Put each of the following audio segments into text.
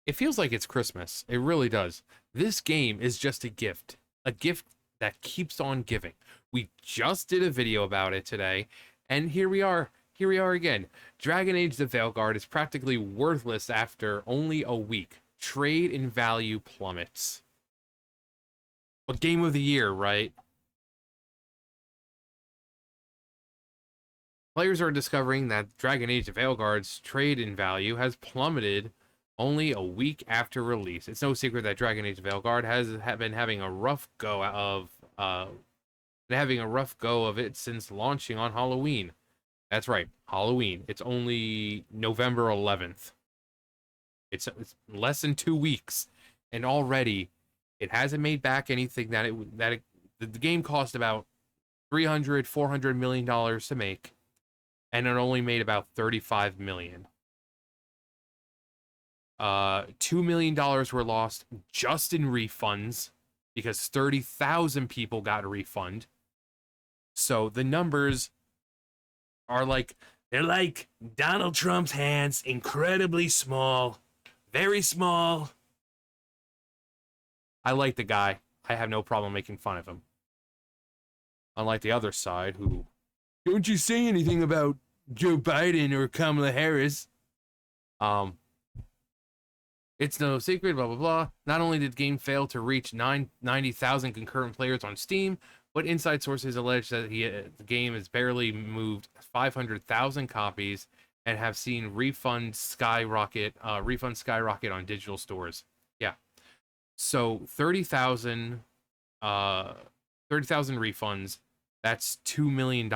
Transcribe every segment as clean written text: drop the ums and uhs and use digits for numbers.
It feels like it's Christmas. It really does. This game is just a gift that keeps on giving. We just did a video about it today, and here we are. Here we are again. Dragon Age The Veilguard is practically worthless after only a week. Trade in value plummets. A game of the year, right? Players are discovering that Dragon Age The Veilguard's trade in value has plummeted only a week after release. It's no secret that Dragon Age Veilguard has been having a rough go of it since launching on Halloween. That's right, Halloween. It's only November 11th. It's less than 2 weeks, and already it hasn't made back anything the game cost about 300-400 million dollars to make, and it only made about 35 million. $2 million were lost just in refunds because 30,000 people got a refund. So the numbers are they're like Donald Trump's hands, incredibly small, very small. I like the guy. I have no problem making fun of him. Unlike the other side, who, don't you say anything about Joe Biden or Kamala Harris. It's no secret, blah, blah, blah. Not only did the game fail to reach 90,000 concurrent players on Steam, but inside sources allege that the game has barely moved 500,000 copies and have seen refunds skyrocket on digital stores. Yeah. So 30,000 refunds, that's $2 million.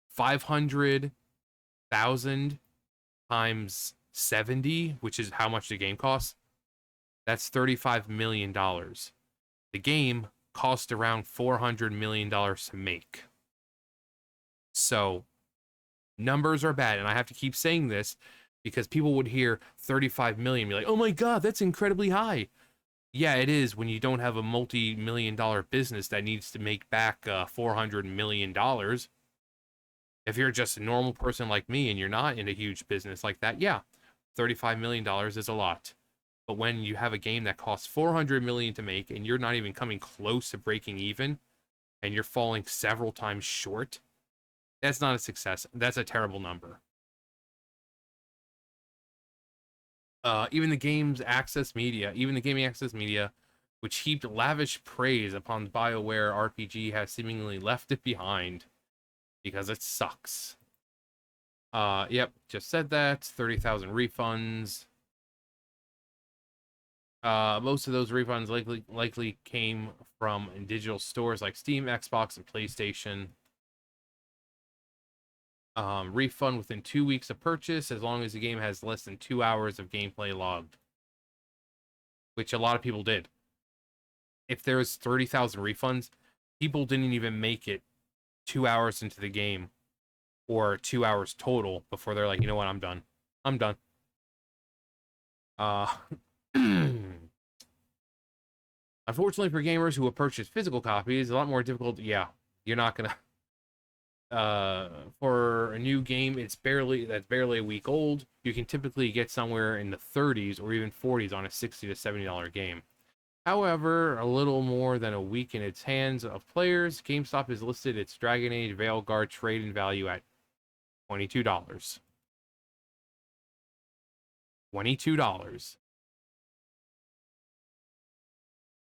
500,000 times 70, which is how much the game costs, that's $35 million. The game cost around $400 million to make. So numbers are bad, and I have to keep saying this because people would hear 35 million and be like, oh my god, that's incredibly high. Yeah, it is when you don't have a multi-million-dollar business that needs to make back $400 million. If you're just a normal person like me and you're not in a huge business like that, yeah, $35 million is a lot. But when you have a game that costs $400 million to make and you're not even coming close to breaking even and you're falling several times short, that's not a success. That's a terrible number. Even the gaming access media, which heaped lavish praise upon BioWare RPG, has seemingly left it behind because it sucks. Yep, just said that. 30,000 refunds. Most of those refunds likely came from digital stores like Steam, Xbox, and PlayStation. Refund within 2 weeks of purchase, as long as the game has less than 2 hours of gameplay logged, which a lot of people did. If there was 30,000 refunds, people didn't even make it 2 hours into the game, or 2 hours total, before they're like, you know what, I'm done. I'm done. Unfortunately for gamers who have purchased physical copies, a lot more difficult. Yeah, you're not gonna. For a new game, that's barely a week old. You can typically get somewhere in the 30s or even 40s on a $60 to $70 game. However, a little more than a week in its hands of players, GameStop has listed its Dragon Age Veilguard trade-in value at $22. $22.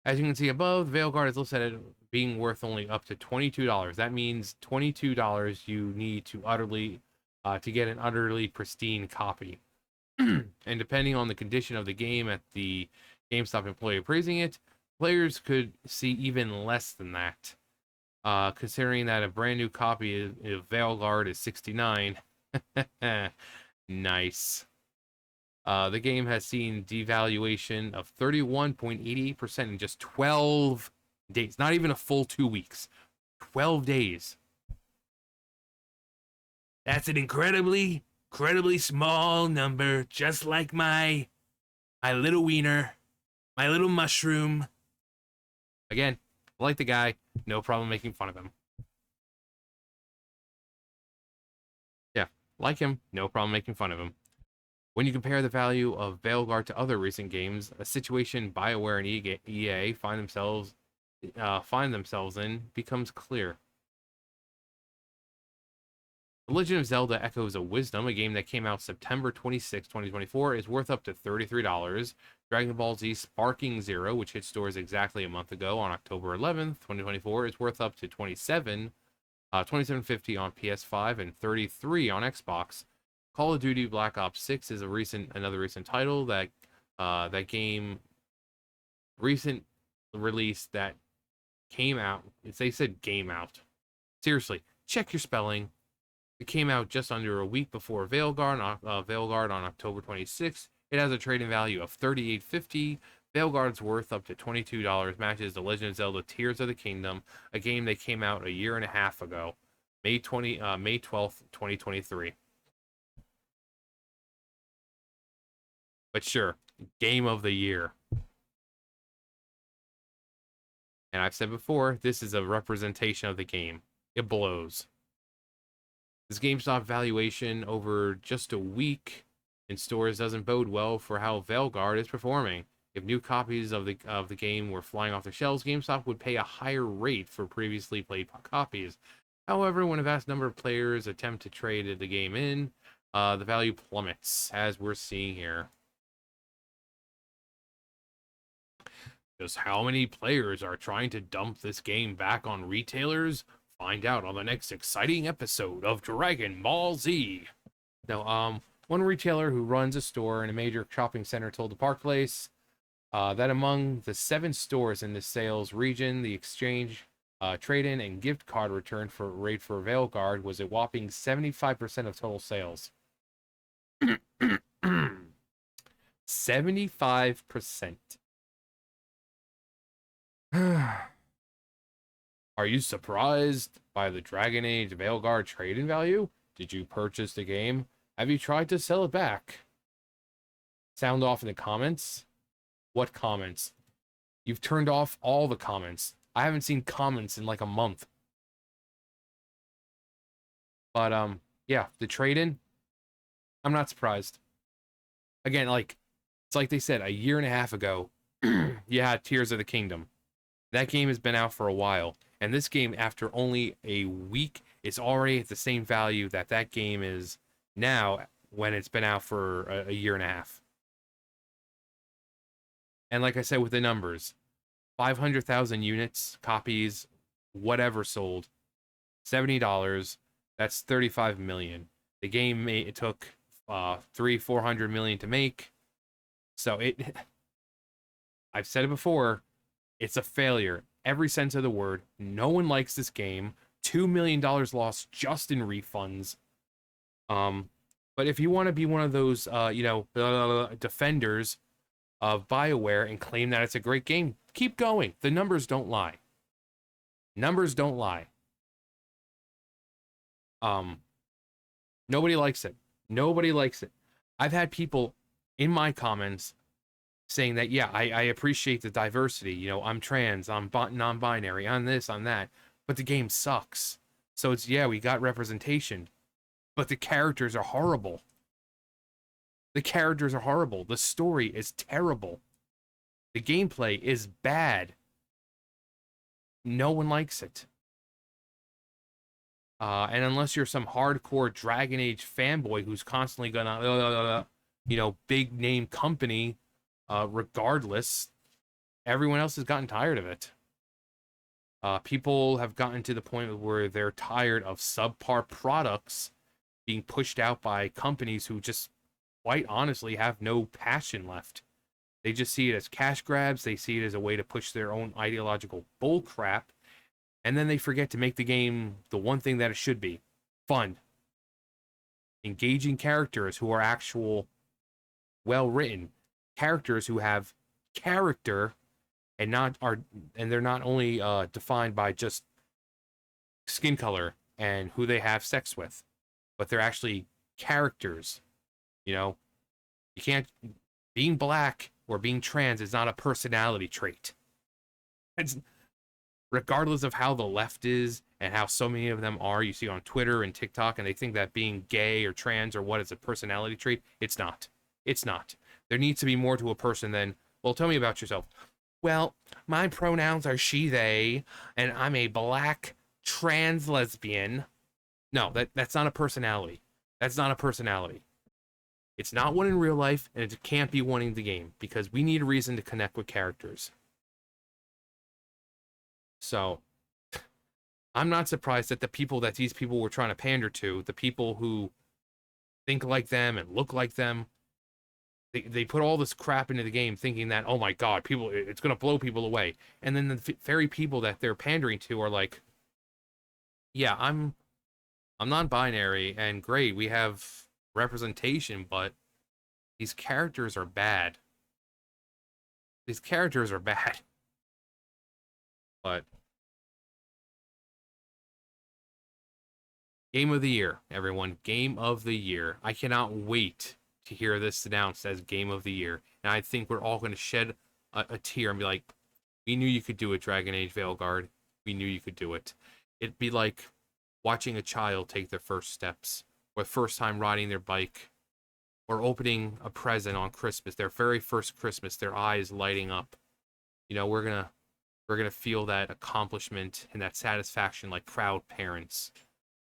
As you can see above, Veilguard is listed at being worth only up to $22. That means $22 you need to get an utterly pristine copy. And depending on the condition of the game at the GameStop employee appraising it, players could see even less than that. Considering that a brand new copy of Veilguard is $69. Nice. The game has seen devaluation of 31.88% in just 12 days. Not even a full 2 weeks. 12 days. That's an incredibly small number, just like my little wiener, my little mushroom. Again, like the guy, no problem making fun of him. Yeah, like him, no problem making fun of him. When you compare the value of Veilguard to other recent games, a situation BioWare and EA find themselves in becomes clear. The Legend of Zelda Echoes of Wisdom, a game that came out September 26, 2024, is worth up to $33. Dragon Ball Z Sparking Zero, which hit stores exactly a month ago on October 11th, 2024, is worth up to $27.50 on PS5 and $33 on Xbox. Call of Duty Black Ops 6 is another recent title that recent release that came out. They said game out. Seriously, check your spelling. It came out just under a week before Veilguard on October 26th. It has a trading value of $38.50. Veilguard's worth up to $22. Matches The Legend of Zelda Tears of the Kingdom, a game that came out a year and a half ago, May 12th, 2023. But sure, game of the year. And I've said before, this is a representation of the game. It blows. This GameStop valuation over just a week in stores doesn't bode well for how Veilguard is performing. If new copies of the game were flying off the shelves, GameStop would pay a higher rate for previously played copies. However, when a vast number of players attempt to trade the game in, the value plummets, as we're seeing here. Just how many players are trying to dump this game back on retailers? Find out on the next exciting episode of Dragon Ball Z. Now, one retailer who runs a store in a major shopping center told the Park Place that among the 7 stores in the sales region, the exchange, trade-in, and gift card return rate for Veilguard was a whopping 75% of total sales. 75%. Are you surprised by the Dragon Age Veilguard trade-in value? Did you purchase the game? Have you tried to sell it back? Sound off in the comments. What comments? You've turned off all the comments. I haven't seen comments in like a month. But yeah, the trade-in, I'm not surprised. Again, like it's like they said a year and a half ago, you had Tears of the Kingdom. That game has been out for a while, and this game, after only a week, is already at the same value that game is now when it's been out for a year and a half. And like I said with the numbers, 500,000 units, copies, whatever sold, $70, that's 35 million. The game it took 300-400 million to make. So I've said it before, it's a failure. Every sense of the word. No one likes this game. $2 million lost just in refunds. But if you want to be one of those, defenders of BioWare and claim that it's a great game, keep going. The numbers don't lie. Numbers don't lie. Nobody likes it. Nobody likes it. I've had people in my comments saying that, yeah, I appreciate the diversity. You know, I'm trans, I'm non-binary, I'm this, I'm that. But the game sucks. So it's, yeah, we got representation. But the characters are horrible. The characters are horrible. The story is terrible. The gameplay is bad. No one likes it. And unless you're some hardcore Dragon Age fanboy who's constantly gonna, big name company, regardless, everyone else has gotten tired of it. People have gotten to the point where they're tired of subpar products being pushed out by companies who just, quite honestly, have no passion left. They just see it as cash grabs. They see it as a way to push their own ideological bullcrap. And then they forget to make the game the one thing that it should be. Fun. Engaging characters who are actual, well-written. Characters who have character and they're not only defined by just skin color and who they have sex with, but they're actually characters. You can't, being black or being trans is not a personality trait. It's, regardless of how the left is and how so many of them are, you see on Twitter and TikTok, and they think that being gay or trans or what is a personality trait. It's not. It's not. There needs to be more to a person than, well, tell me about yourself. Well, my pronouns are she, they, and I'm a black trans lesbian. No, that's not a personality. That's not a personality. It's not one in real life, and it can't be one in the game, because we need a reason to connect with characters. So, I'm not surprised that these people were trying to pander to, the people who think like them and look like them, they put all this crap into the game thinking that, oh my god, people, it's going to blow people away. And then the very people that they're pandering to are like, yeah, I'm non-binary, and great, we have representation, but these characters are bad. These characters are bad. But Game of the Year, everyone. Game of the Year. I cannot wait to hear this announced as Game of the Year. And I think we're all going to shed a tear and be like, we knew you could do it, Dragon Age Veilguard. We knew you could do it. It'd be like watching a child take their first steps, or first time riding their bike, or opening a present on Christmas, their very first Christmas, their eyes lighting up. You know, we're gonna feel that accomplishment and that satisfaction like proud parents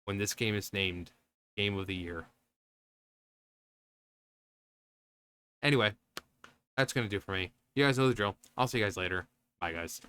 when this game is named Game of the Year. Anyway, that's gonna do for me. You guys know the drill. I'll see you guys later. Bye, guys.